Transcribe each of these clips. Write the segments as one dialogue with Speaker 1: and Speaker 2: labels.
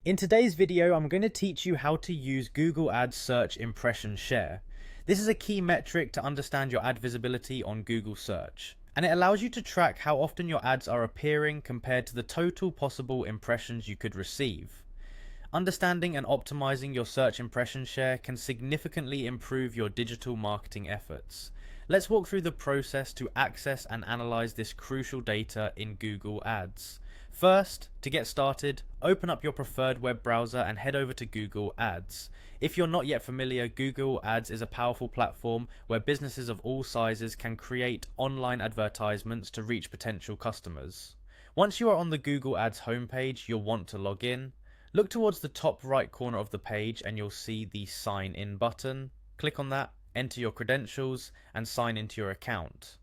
Speaker 1: In today's video, I'm going to teach you how to use Google Ads Search Impression Share. This is a key metric to understand your ad visibility on Google Search, and it allows you to track how often your ads are appearing compared to the total possible impressions you could receive. Understanding and optimizing your search impression share can significantly improve your digital marketing efforts. Let's walk through the process to access and analyze this crucial data in Google Ads. First, to get started, open up your preferred web browser and head over to Google Ads. If you're not yet familiar, Google Ads is a powerful platform where businesses of all sizes can create online advertisements to reach potential customers. Once you are on the Google Ads homepage, you'll want to log in. Look towards the top right corner of the page and you'll see the Sign In button. Click on that, enter your credentials, and sign into your account.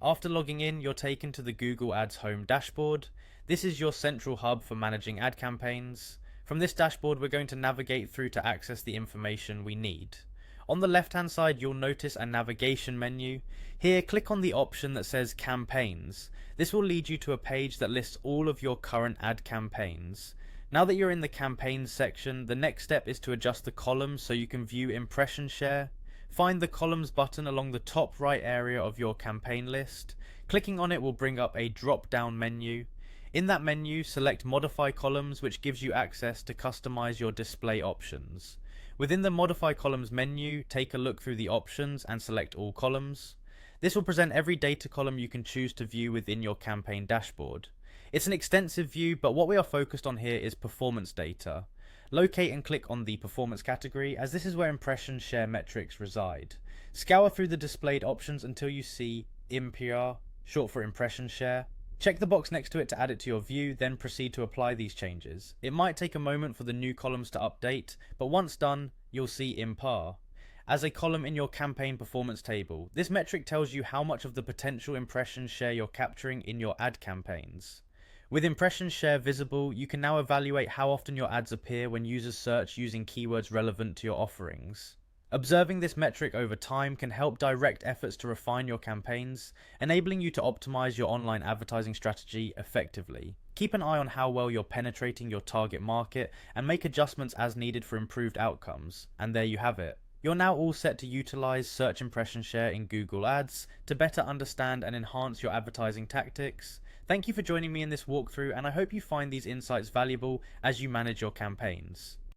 Speaker 1: After logging in, you're taken to the Google Ads home dashboard. This is your central hub for managing ad campaigns. From this dashboard, we're going to navigate through to access the information we need. On the left hand side, you'll notice a navigation menu. Here, click on the option that says Campaigns. This will lead you to a page that lists all of your current ad campaigns. Now that you're in the Campaigns section, the next step is to adjust the columns so you can view impression share. Find the columns button along the top right area of your campaign list. Clicking on it will bring up a drop down menu. In that menu, select Modify Columns, which gives you access to customize your display options. Within the Modify Columns menu, take a look through the options and select All Columns. This will present every data column you can choose to view within your campaign dashboard. It's an extensive view, but what we are focused on here is performance data. Locate and click on the performance category, as this is where impression share metrics reside. Scour through the displayed options until you see IMPR, short for impression share. Check the box next to it to add it to your view, then proceed to apply these changes. It might take a moment for the new columns to update, but once done, you'll see IMPAR as a column in your campaign performance table. This metric tells you how much of the potential impression share you're capturing in your ad campaigns. With impression share visible, you can now evaluate how often your ads appear when users search using keywords relevant to your offerings. Observing this metric over time can help direct efforts to refine your campaigns, enabling you to optimize your online advertising strategy effectively. Keep an eye on how well you're penetrating your target market and make adjustments as needed for improved outcomes. And there you have it. You're now all set to utilize search impression share in Google Ads to better understand and enhance your advertising tactics. Thank you for joining me in this walkthrough, and I hope you find these insights valuable as you manage your campaigns.